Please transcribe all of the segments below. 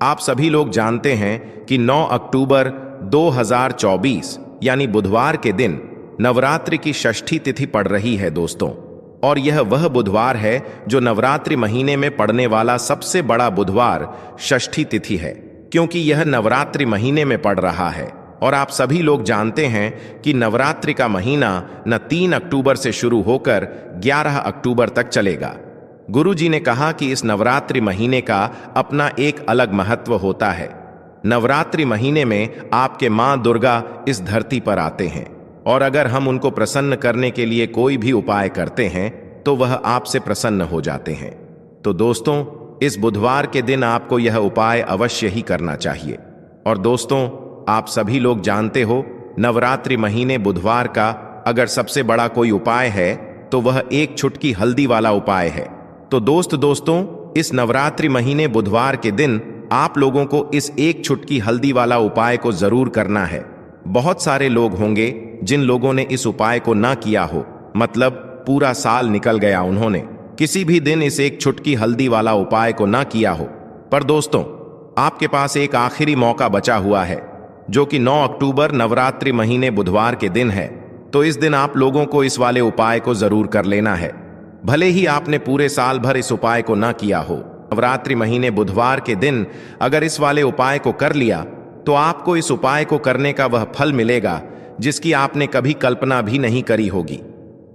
आप सभी लोग जानते हैं कि 9 अक्टूबर 2024 यानी बुधवार के दिन नवरात्रि की षष्ठी तिथि पड़ रही है दोस्तों। और यह वह बुधवार है जो नवरात्रि महीने में पड़ने वाला सबसे बड़ा बुधवार षष्ठी तिथि है, क्योंकि यह नवरात्रि महीने में पड़ रहा है। और आप सभी लोग जानते हैं कि नवरात्रि का महीना न 3 अक्टूबर से शुरू होकर 11 अक्टूबर तक चलेगा। गुरु जी ने कहा कि इस नवरात्रि महीने का अपना एक अलग महत्व होता है। नवरात्रि महीने में आपके मां दुर्गा इस धरती पर आते हैं, और अगर हम उनको प्रसन्न करने के लिए कोई भी उपाय करते हैं तो वह आपसे प्रसन्न हो जाते हैं। तो दोस्तों, इस बुधवार के दिन आपको यह उपाय अवश्य ही करना चाहिए। और दोस्तों, आप सभी लोग जानते हो, नवरात्रि महीने बुधवार का अगर सबसे बड़ा कोई उपाय है तो वह एक चुटकी हल्दी वाला उपाय है। तो दोस्तों, इस नवरात्रि महीने बुधवार के दिन आप लोगों को इस एक चुटकी हल्दी वाला उपाय को जरूर करना है। बहुत सारे लोग होंगे जिन लोगों ने इस उपाय को ना किया हो, मतलब पूरा साल निकल गया, उन्होंने किसी भी दिन इस एक चुटकी हल्दी वाला उपाय को ना किया हो। पर दोस्तों, आपके पास एक आखिरी मौका बचा हुआ है, जो कि 9 अक्टूबर नवरात्रि महीने बुधवार के दिन है। तो इस दिन आप लोगों को इस वाले उपाय को जरूर कर लेना है, भले ही आपने पूरे साल भर इस उपाय को ना किया हो। नवरात्रि महीने बुधवार के दिन अगर इस वाले उपाय को कर लिया तो आपको इस उपाय को करने का वह फल मिलेगा जिसकी आपने कभी कल्पना भी नहीं करी होगी।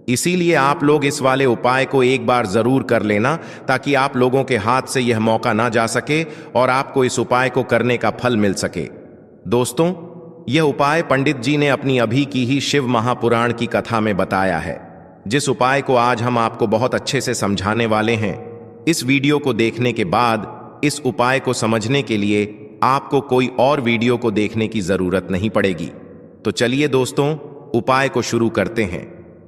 इसीलिए आप लोग इस वाले उपाय को एक बार जरूर कर लेना, ताकि आप लोगों के हाथ से यह मौका ना जा सके और आपको इस उपाय को करने का फल मिल सके। दोस्तों, यह उपाय पंडित जी ने अपनी अभी की ही शिव महापुराण की कथा में बताया है, जिस उपाय को आज हम आपको बहुत अच्छे से समझाने वाले हैं। इस वीडियो को देखने के बाद इस उपाय को समझने के लिए आपको कोई और वीडियो को देखने की जरूरत नहीं पड़ेगी। तो चलिए दोस्तों, उपाय को शुरू करते हैं।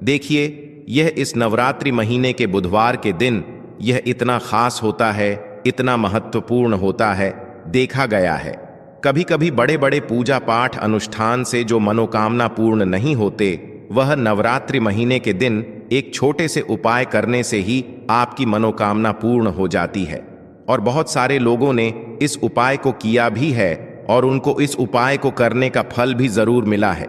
देखिए, यह इस नवरात्रि महीने के बुधवार के दिन यह इतना खास होता है, इतना महत्वपूर्ण होता है। देखा गया है कभी कभी बड़े बड़े पूजा पाठ अनुष्ठान से जो मनोकामना पूर्ण नहीं होते, वह नवरात्रि महीने के दिन एक छोटे से उपाय करने से ही आपकी मनोकामना पूर्ण हो जाती है। और बहुत सारे लोगों ने इस उपाय को किया भी है और उनको इस उपाय को करने का फल भी जरूर मिला है।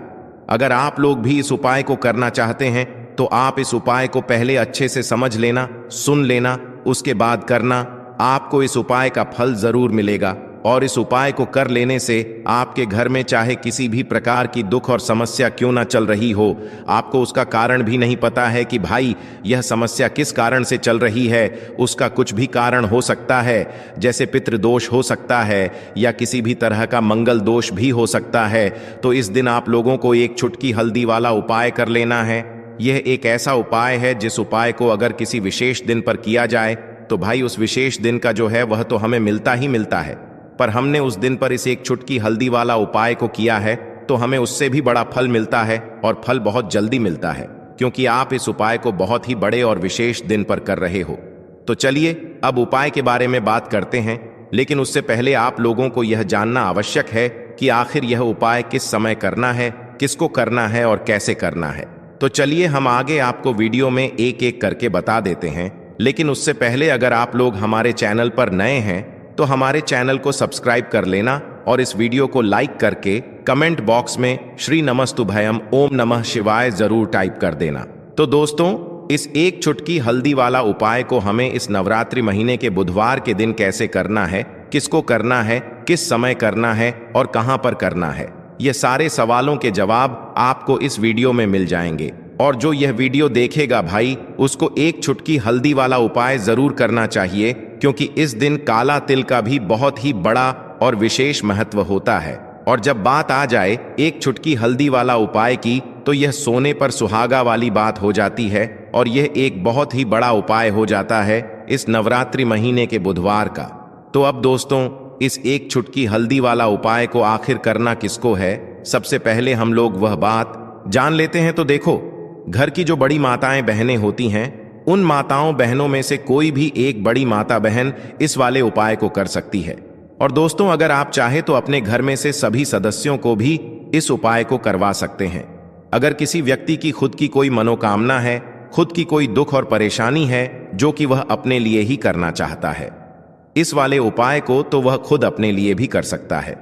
अगर आप लोग भी इस उपाय को करना चाहते हैं तो आप इस उपाय को पहले अच्छे से समझ लेना, सुन लेना, उसके बाद करना। आपको इस उपाय का फल जरूर मिलेगा। और इस उपाय को कर लेने से आपके घर में चाहे किसी भी प्रकार की दुख और समस्या क्यों ना चल रही हो, आपको उसका कारण भी नहीं पता है कि भाई यह समस्या किस कारण से चल रही है, उसका कुछ भी कारण हो सकता है, जैसे पितृदोष हो सकता है या किसी भी तरह का मंगल दोष भी हो सकता है। तो इस दिन आप लोगों को एक चुटकी हल्दी वाला उपाय कर लेना है। यह एक ऐसा उपाय है जिस उपाय को अगर किसी विशेष दिन पर किया जाए तो भाई उस विशेष दिन का जो है वह तो हमें मिलता ही मिलता है। पर हमने उस दिन पर इस एक चुटकी हल्दी वाला उपाय को किया है तो हमें उससे भी बड़ा फल मिलता है, और फल बहुत जल्दी मिलता है, क्योंकि आप इस उपाय को बहुत ही बड़े और विशेष दिन पर कर रहे हो। तो चलिए अब उपाय के बारे में बात करते हैं, लेकिन उससे पहले आप लोगों को यह जानना आवश्यक है कि आखिर यह उपाय किस समय करना है, किसको करना है और कैसे करना है। तो चलिए हम आगे आपको वीडियो में एक एक करके बता देते हैं। लेकिन उससे पहले अगर आप लोग हमारे चैनल पर नए हैं तो हमारे चैनल को सब्सक्राइब कर लेना और इस वीडियो को लाइक करके कमेंट बॉक्स में श्री नमस्तुभयम ओम नमः शिवाय जरूर टाइप कर देना। तो दोस्तों, इस एक चुटकी हल्दी वाला उपाय को हमें इस नवरात्रि महीने के बुधवार के दिन कैसे करना है, किसको करना है, किस समय करना है और कहां पर करना है, ये सारे सवालों के जवाब आपको इस वीडियो में मिल जाएंगे। और जो यह वीडियो देखेगा भाई, उसको एक चुटकी हल्दी वाला उपाय जरूर करना चाहिए, क्योंकि इस दिन काला तिल का भी बहुत ही बड़ा और विशेष महत्व होता है। और जब बात आ जाए एक चुटकी हल्दी वाला उपाय की, तो यह सोने पर सुहागा वाली बात हो जाती है, और यह एक बहुत ही बड़ा उपाय हो जाता है इस नवरात्रि महीने के बुधवार का। तो अब दोस्तों, इस एक चुटकी हल्दी वाला उपाय को आखिर करना किसको है, सबसे पहले हम लोग वह बात जान लेते हैं। तो देखो, घर की जो बड़ी माताएं बहनें होती हैं, उन माताओं बहनों में से कोई भी एक बड़ी माता बहन इस वाले उपाय को कर सकती है। और दोस्तों, अगर आप चाहे तो अपने घर में से सभी सदस्यों को भी इस उपाय को करवा सकते हैं। अगर किसी व्यक्ति की खुद की कोई मनोकामना है, खुद की कोई दुख और परेशानी है जो कि वह अपने लिए ही करना चाहता है, इस वाले उपाय को तो वह खुद अपने लिए भी कर सकता है।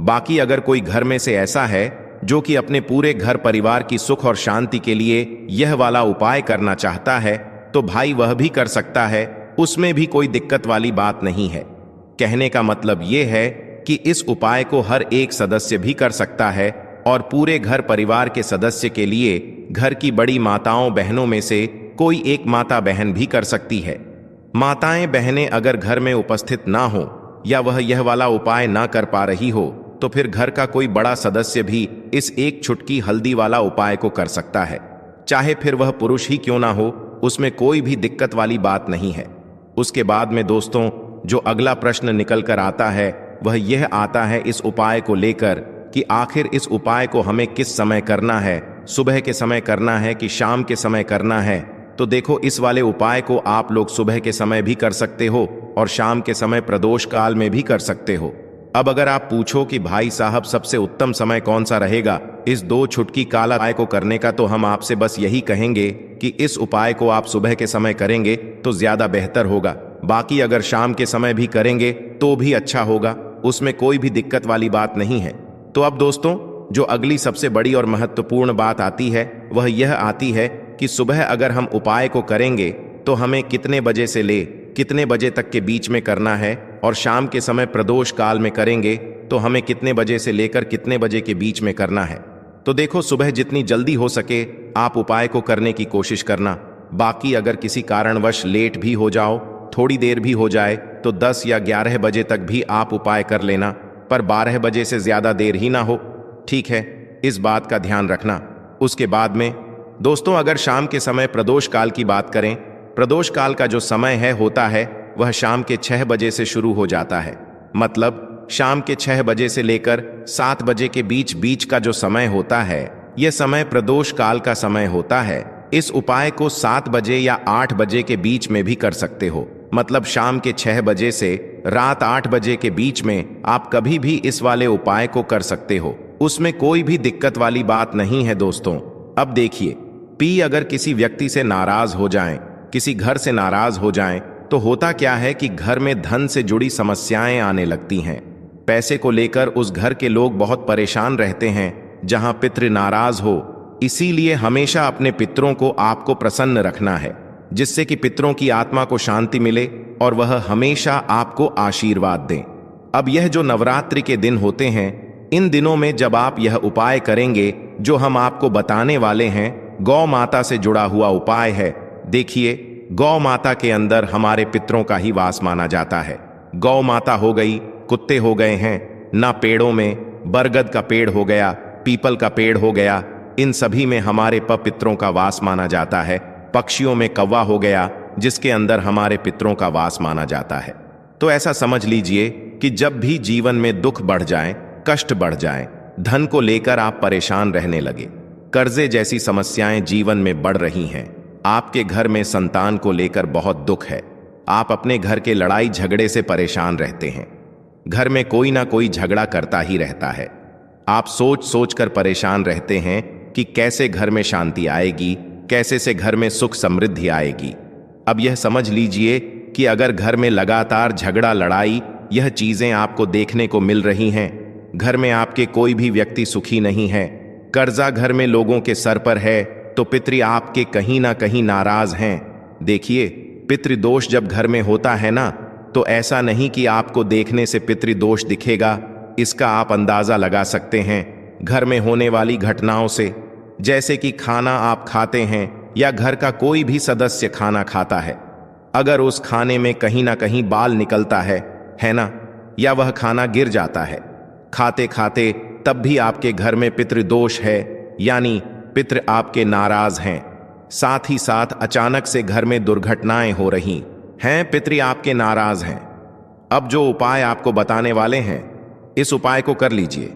बाकी अगर कोई घर में से ऐसा है जो कि अपने पूरे घर परिवार की सुख और शांति के लिए यह वाला उपाय करना चाहता है, तो भाई वह भी कर सकता है, उसमें भी कोई दिक्कत वाली बात नहीं है। कहने का मतलब यह है कि इस उपाय को हर एक सदस्य भी कर सकता है और पूरे घर परिवार के सदस्य के लिए घर की बड़ी माताओं बहनों में से कोई एक माता बहन भी कर सकती है। माताएं बहनें अगर घर में उपस्थित ना हो या वह यह वाला उपाय ना कर पा रही हो, तो फिर घर का कोई बड़ा सदस्य भी इस एक चुटकी हल्दी वाला उपाय को कर सकता है। चाहे फिर वह पुरुष ही क्यों ना हो, उसमें कोई भी दिक्कत वाली बात नहीं है। उसके बाद में दोस्तों जो अगला प्रश्न निकल कर आता है वह यह आता है इस उपाय को लेकर कि आखिर इस उपाय को हमें किस समय करना है, सुबह के समय करना है कि शाम के समय करना है। तो देखो, इस वाले उपाय को आप लोग सुबह के समय भी कर सकते हो और शाम के समय प्रदोष काल में भी कर सकते हो। अब अगर आप पूछो कि भाई साहब सबसे उत्तम समय कौन सा रहेगा इस दो छुटकी काला उपाय को करने का, तो हम आपसे बस यही कहेंगे कि इस उपाय को आप सुबह के समय करेंगे तो ज्यादा बेहतर होगा। बाकी अगर शाम के समय भी करेंगे तो भी अच्छा होगा, उसमें कोई भी दिक्कत वाली बात नहीं है। तो अब दोस्तों जो अगली सबसे बड़ी और महत्वपूर्ण बात आती है वह यह आती है कि सुबह अगर हम उपाय को करेंगे तो हमें कितने बजे से ले कितने बजे तक के बीच में करना है, और शाम के समय प्रदोष काल में करेंगे तो हमें कितने बजे से लेकर कितने बजे के बीच में करना है। तो देखो, सुबह जितनी जल्दी हो सके आप उपाय को करने की कोशिश करना। बाकी अगर किसी कारणवश लेट भी हो जाओ, थोड़ी देर भी हो जाए, तो 10 या 11 बजे तक भी आप उपाय कर लेना, पर 12 बजे से ज्यादा देर ही ना हो, ठीक है? इस बात का ध्यान रखना। उसके बाद में दोस्तों अगर शाम के समय प्रदोष काल की बात करें, प्रदोष काल का जो समय है होता है वह शाम के 6 बजे से शुरू हो जाता है। मतलब शाम के 6 बजे से लेकर 7 बजे के बीच बीच का जो समय होता है यह समय प्रदोष काल का समय होता है। इस उपाय को 7 बजे या 8 बजे के बीच में भी कर सकते हो। मतलब शाम के 6 बजे से रात 8 बजे के बीच में आप कभी भी इस वाले उपाय को कर सकते हो, उसमें कोई भी दिक्कत वाली बात नहीं है दोस्तों। अब देखिए, अगर किसी व्यक्ति से नाराज हो जाएं, किसी घर से नाराज हो जाएं, तो होता क्या है कि घर में धन से जुड़ी समस्याएं आने लगती हैं। पैसे को लेकर उस घर के लोग बहुत परेशान रहते हैं जहां पितृ नाराज हो। इसीलिए हमेशा अपने पितरों को आपको प्रसन्न रखना है, जिससे कि पितरों की आत्मा को शांति मिले और वह हमेशा आपको आशीर्वाद दें। अब यह जो नवरात्रि के दिन होते हैं, इन दिनों में जब आप यह उपाय करेंगे जो हम आपको बताने वाले हैं, गौ माता से जुड़ा हुआ उपाय है। देखिए, गौ माता के अंदर हमारे पितरों का ही वास माना जाता है। गौ माता हो गई, कुत्ते हो गए हैं ना, पेड़ों में बरगद का पेड़ हो गया, पीपल का पेड़ हो गया, इन सभी में हमारे पितरों का वास माना जाता है। पक्षियों में कौवा हो गया जिसके अंदर हमारे पितरों का वास माना जाता है। तो ऐसा समझ लीजिए कि जब भी जीवन में दुख बढ़ जाए, कष्ट बढ़ जाए, धन को लेकर आप परेशान रहने लगे, कर्जे जैसी समस्याएं जीवन में बढ़ रही हैं, आपके घर में संतान को लेकर बहुत दुख है, आप अपने घर के लड़ाई झगड़े से परेशान रहते हैं, घर में कोई ना कोई झगड़ा करता ही रहता है, आप सोच सोच कर परेशान रहते हैं कि कैसे घर में शांति आएगी, कैसे से घर में सुख समृद्धि आएगी। अब यह समझ लीजिए कि अगर घर में लगातार झगड़ा लड़ाई यह चीजें आपको देखने को मिल रही हैं, घर में आपके कोई भी व्यक्ति सुखी नहीं है, कर्जा घर में लोगों के सर पर है, तो पितृ आपके कहीं ना कहीं नाराज हैं। देखिए, पितृदोष जब घर में होता है ना, तो ऐसा नहीं कि आपको देखने से पितृदोष दिखेगा, इसका आप अंदाजा लगा सकते हैं घर में होने वाली घटनाओं से। जैसे कि खाना आप खाते हैं या घर का कोई भी सदस्य खाना खाता है, अगर उस खाने में कहीं ना कहीं बाल निकलता है ना, या वह खाना गिर जाता है खाते खाते, तब भी आपके घर में पितृदोष है, यानी पितृ आपके नाराज हैं। साथ ही साथ अचानक से घर में दुर्घटनाएं हो रही हैं, पितृ आपके नाराज हैं। अब जो उपाय आपको बताने वाले हैं, इस उपाय को कर लीजिए,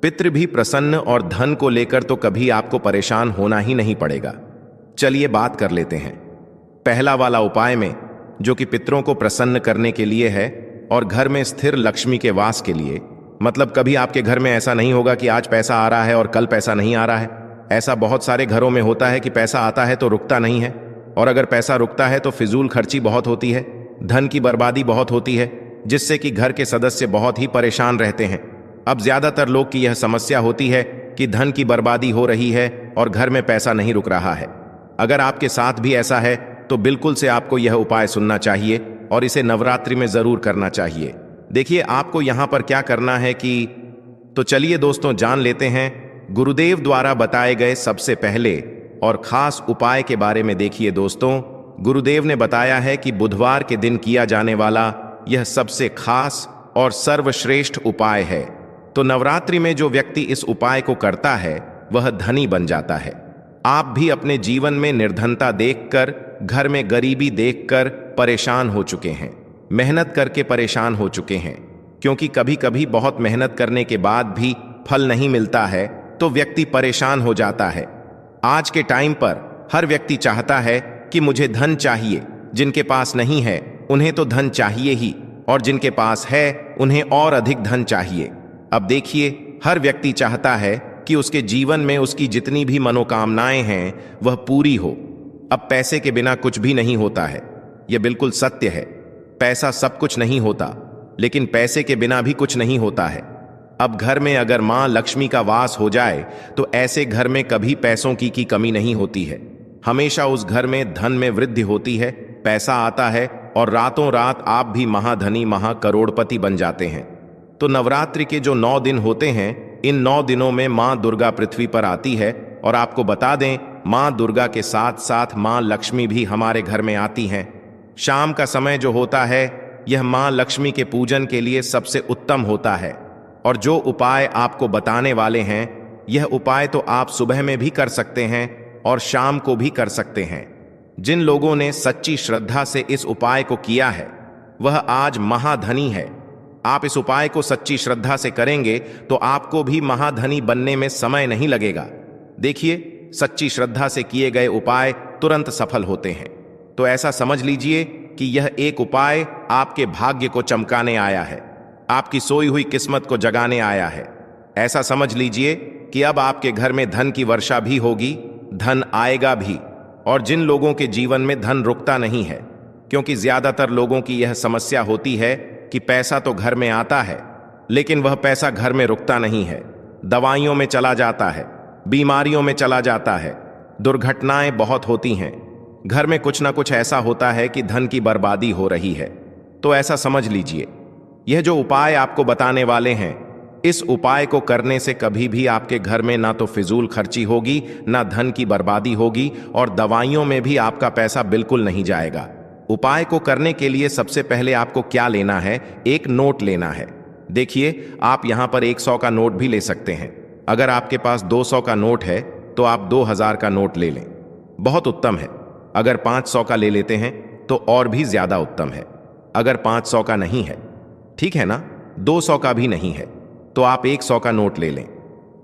पितृ भी प्रसन्न और धन को लेकर तो कभी आपको परेशान होना ही नहीं पड़ेगा। चलिए बात कर लेते हैं पहला वाला उपाय में, जो कि पितरों को प्रसन्न करने के लिए है और घर में स्थिर लक्ष्मी के वास के लिए। मतलब कभी आपके घर में ऐसा नहीं होगा कि आज पैसा आ रहा है और कल पैसा नहीं आ रहा है। ऐसा बहुत सारे घरों में होता है कि पैसा आता है तो रुकता नहीं है, और अगर पैसा रुकता है तो फिजूल खर्ची बहुत होती है, धन की बर्बादी बहुत होती है। जिससे कि घर के सदस्य बहुत ही परेशान रहते हैं। अब ज्यादातर लोग की यह समस्या होती है कि धन की बर्बादी हो रही है और घर में पैसा नहीं रुक रहा है। अगर आपके साथ भी ऐसा है तो बिल्कुल से आपको यह उपाय सुनना चाहिए और इसे नवरात्रि में जरूर करना चाहिए। देखिए आपको यहां पर क्या करना है तो चलिए दोस्तों जान लेते हैं गुरुदेव द्वारा बताए गए सबसे पहले और खास उपाय के बारे में। देखिए दोस्तों, गुरुदेव ने बताया है कि बुधवार के दिन किया जाने वाला यह सबसे खास और सर्वश्रेष्ठ उपाय है। तो नवरात्रि में जो व्यक्ति इस उपाय को करता है वह धनी बन जाता है। आप भी अपने जीवन में निर्धनता देखकर, घर में गरीबी देखकर परेशान हो चुके हैं, मेहनत करके परेशान हो चुके हैं, क्योंकि कभी कभी बहुत मेहनत करने के बाद भी फल नहीं मिलता है तो व्यक्ति परेशान हो जाता है। आज के टाइम पर हर व्यक्ति चाहता है कि मुझे धन चाहिए, जिनके पास नहीं है उन्हें तो धन चाहिए ही, और जिनके पास है उन्हें और अधिक धन चाहिए। अब देखिए हर व्यक्ति चाहता है कि उसके जीवन में उसकी जितनी भी मनोकामनाएं हैं वह पूरी हो। अब पैसे के बिना कुछ भी नहीं होता है, यह बिल्कुल सत्य है। पैसा सब कुछ नहीं होता, लेकिन पैसे के बिना भी कुछ नहीं होता है। अब घर में अगर मां लक्ष्मी का वास हो जाए तो ऐसे घर में कभी पैसों की कमी नहीं होती है। हमेशा उस घर में धन में वृद्धि होती है, पैसा आता है और रातों रात आप भी महाधनी महाकरोड़पति बन जाते हैं। तो नवरात्रि के जो 9 दिन होते हैं, इन 9 दिनों में मां दुर्गा पृथ्वी पर आती है। और आपको बता दें, मां दुर्गा के साथ साथ मां लक्ष्मी भी हमारे घर में आती हैं। शाम का समय जो होता है यह मां लक्ष्मी के पूजन के लिए सबसे उत्तम होता है। और जो उपाय आपको बताने वाले हैं, यह उपाय तो आप सुबह में भी कर सकते हैं और शाम को भी कर सकते हैं। जिन लोगों ने सच्ची श्रद्धा से इस उपाय को किया है वह आज महाधनी है। आप इस उपाय को सच्ची श्रद्धा से करेंगे तो आपको भी महाधनी बनने में समय नहीं लगेगा। देखिए सच्ची श्रद्धा से किए गए उपाय तुरंत सफल होते हैं। तो ऐसा समझ लीजिए कि यह एक उपाय आपके भाग्य को चमकाने आया है, आपकी सोई हुई किस्मत को जगाने आया है। ऐसा समझ लीजिए कि अब आपके घर में धन की वर्षा भी होगी, धन आएगा भी। और जिन लोगों के जीवन में धन रुकता नहीं है, क्योंकि ज्यादातर लोगों की यह समस्या होती है कि पैसा तो घर में आता है लेकिन वह पैसा घर में रुकता नहीं है, दवाइयों में चला जाता है, बीमारियों में चला जाता है, दुर्घटनाएं बहुत होती हैं, घर में कुछ ना कुछ ऐसा होता है कि धन की बर्बादी हो रही है। तो ऐसा समझ लीजिए यह जो उपाय आपको बताने वाले हैं, इस उपाय को करने से कभी भी आपके घर में ना तो फिजूल खर्ची होगी, ना धन की बर्बादी होगी, और दवाइयों में भी आपका पैसा बिल्कुल नहीं जाएगा। उपाय को करने के लिए सबसे पहले आपको क्या लेना है, एक नोट लेना है। देखिए आप यहां पर 100 का नोट भी ले सकते हैं। अगर आपके पास 200 का नोट है तो आप 2000 का नोट ले लें, बहुत उत्तम है। अगर 500 का ले लेते हैं तो और भी ज्यादा उत्तम है। अगर 500 का नहीं है, ठीक है ना, 200 का भी नहीं है, तो आप 100 का नोट ले लें।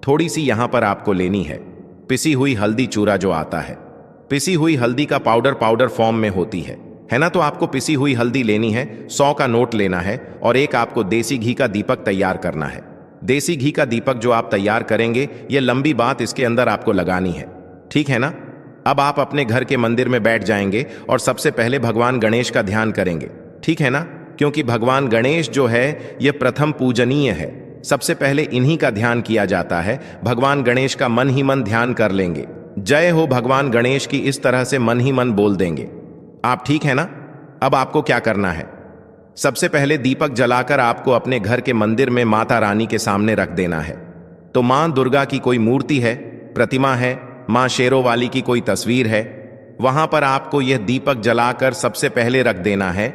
थोड़ी सी यहां पर आपको लेनी है पिसी हुई हल्दी चूरा जो आता है। पिसी हुई हल्दी का पाउडर फॉर्म में होती है ना। तो आपको पिसी हुई हल्दी लेनी है, 100 का नोट लेना है, और एक आपको देसी घी का दीपक तैयार करना है। देसी घी का दीपक जो आप तैयार करेंगे, यह लंबी बात इसके अंदर आपको लगानी है, ठीक है ना। अब आप अपने घर के मंदिर में बैठ जाएंगे और सबसे पहले भगवान गणेश का ध्यान करेंगे, ठीक है ना, क्योंकि भगवान गणेश जो है यह प्रथम पूजनीय है। सबसे पहले इन्हीं का ध्यान किया जाता है। भगवान गणेश का मन ही मन ध्यान कर लेंगे, जय हो भगवान गणेश की, इस तरह से मन ही मन बोल देंगे आप, ठीक है ना। अब आपको क्या करना है, सबसे पहले दीपक जलाकर आपको अपने घर के मंदिर में माता रानी के सामने रख देना है। तो मां दुर्गा की कोई मूर्ति है, प्रतिमा है, मां शेरों वाली की कोई तस्वीर है, वहां पर आपको यह दीपक जलाकर सबसे पहले रख देना है।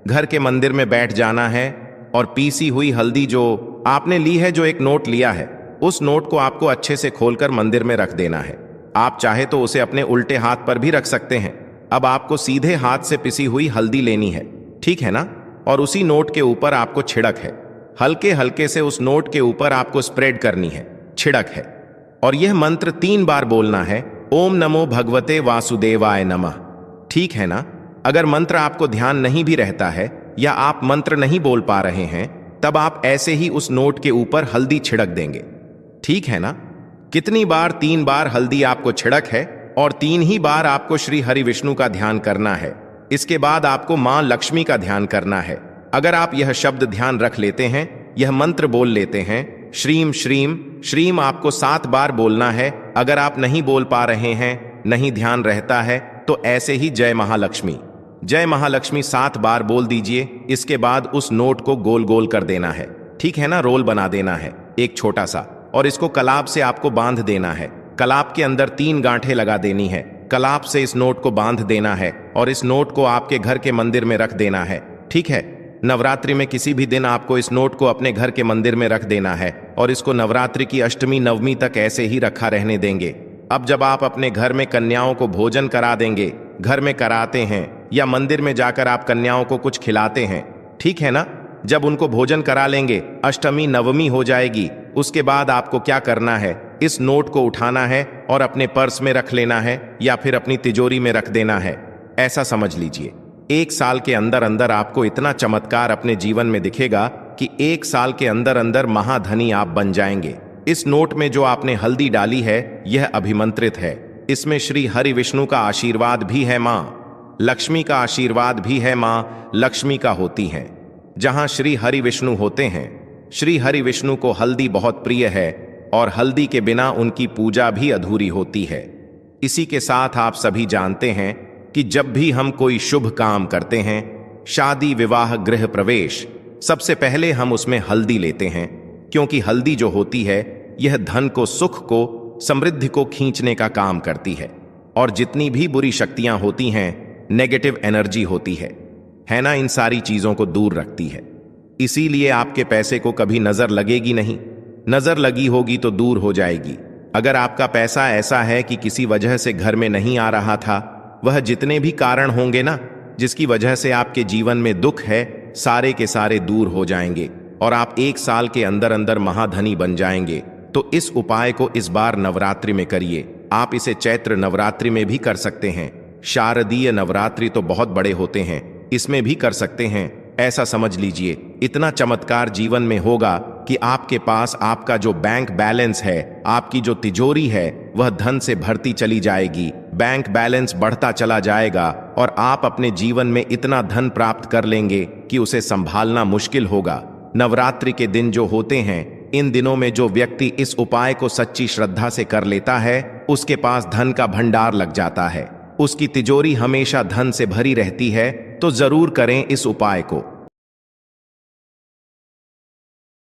घर के मंदिर में बैठ जाना है और पीसी हुई हल्दी जो आपने ली है, जो एक नोट लिया है, उस नोट को आपको अच्छे से खोलकर मंदिर में रख देना है। आप चाहे तो उसे अपने उल्टे हाथ पर भी रख सकते हैं। अब आपको सीधे हाथ से पिसी हुई हल्दी लेनी है, ठीक है ना, और उसी नोट के ऊपर आपको छिड़क है, हल्के हल्के से उस नोट के ऊपर आपको स्प्रेड करनी है, छिड़क है। और यह मंत्र 3 बार बोलना है, ओम नमो भगवते वासुदेवाय नमः, ठीक है ना। अगर मंत्र आपको ध्यान नहीं भी रहता है या आप मंत्र नहीं बोल पा रहे हैं, तब आप ऐसे ही उस नोट के ऊपर हल्दी छिड़क देंगे, ठीक है ना। कितनी बार, 3 बार हल्दी आपको छिड़क है और 3 ही बार आपको श्री हरि विष्णु का ध्यान करना है। इसके बाद आपको मां लक्ष्मी का ध्यान करना है। अगर आप यह शब्द ध्यान रख लेते हैं, यह मंत्र बोल लेते हैं, श्रीम श्रीम श्रीम आपको 7 बार बोलना है। अगर आप नहीं बोल पा रहे हैं, नहीं ध्यान रहता है, तो ऐसे ही जय महालक्ष्मी 7 बार बोल दीजिए। इसके बाद उस नोट को गोल गोल कर देना है, ठीक है ना, रोल बना देना है एक छोटा सा, और इसको कलाब से आपको बांध देना है। कलाब के अंदर 3 गांठें लगा देनी है। कलाब से इस नोट को बांध देना है और इस नोट को आपके घर के मंदिर में रख देना है, ठीक है। नवरात्रि में किसी भी दिन आपको इस नोट को अपने घर के मंदिर में रख देना है और इसको नवरात्रि की अष्टमी नवमी तक ऐसे ही रखा रहने देंगे। अब जब आप अपने घर में कन्याओं को भोजन करा देंगे, घर में कराते हैं या मंदिर में जाकर आप कन्याओं को कुछ खिलाते हैं, ठीक है ना, जब उनको भोजन करा लेंगे, अष्टमी नवमी हो जाएगी। उसके बाद आपको क्या करना है, इस नोट को उठाना है और अपने पर्स में रख लेना है या फिर अपनी तिजोरी में रख देना है। ऐसा समझ लीजिए 1 साल के अंदर अंदर आपको इतना चमत्कार अपने जीवन में दिखेगा कि 1 साल के अंदर अंदर महाधनी आप बन जाएंगे। इस नोट में जो आपने हल्दी डाली है, यह अभिमंत्रित है। इसमें श्री हरि विष्णु का आशीर्वाद भी है, माँ लक्ष्मी का आशीर्वाद भी है, माँ लक्ष्मी का होती हैं। जहां श्री हरि विष्णु होते हैं, श्री हरि विष्णु को हल्दी बहुत प्रिय है और हल्दी के बिना उनकी पूजा भी अधूरी होती है। इसी के साथ आप सभी जानते हैं कि जब भी हम कोई शुभ काम करते हैं, शादी विवाह गृह प्रवेश, सबसे पहले हम उसमें हल्दी लेते हैं, क्योंकि हल्दी जो होती है, यह धन को, सुख को, समृद्धि को खींचने का काम करती है और जितनी भी बुरी शक्तियां होती हैं, नेगेटिव एनर्जी होती है ना, इन सारी चीजों को दूर रखती है। इसीलिए आपके पैसे को कभी नजर लगेगी नहीं, नजर लगी होगी तो दूर हो जाएगी। अगर आपका पैसा ऐसा है कि किसी वजह से घर में नहीं आ रहा था, वह जितने भी कारण होंगे ना, जिसकी वजह से आपके जीवन में दुख है, सारे के सारे दूर हो जाएंगे और आप 1 साल के अंदर अंदर महाधनी बन जाएंगे। तो इस उपाय को इस बार नवरात्रि में करिए। आप इसे चैत्र नवरात्रि में भी कर सकते हैं। शारदीय नवरात्रि तो बहुत बड़े होते हैं, इसमें भी कर सकते हैं। ऐसा समझ लीजिए, इतना चमत्कार जीवन में होगा कि आपके पास आपका जो बैंक बैलेंस है, आपकी जो तिजोरी है, वह धन से भरती चली जाएगी। बैंक बैलेंस बढ़ता चला जाएगा और आप अपने जीवन में इतना धन प्राप्त कर लेंगे कि उसे संभालना मुश्किल होगा। नवरात्रि के दिन जो होते हैं, इन दिनों में जो व्यक्ति इस उपाय को सच्ची श्रद्धा से कर लेता है, उसके पास धन का भंडार लग जाता है। उसकी तिजोरी हमेशा धन से भरी रहती है। तो जरूर करें इस उपाय को।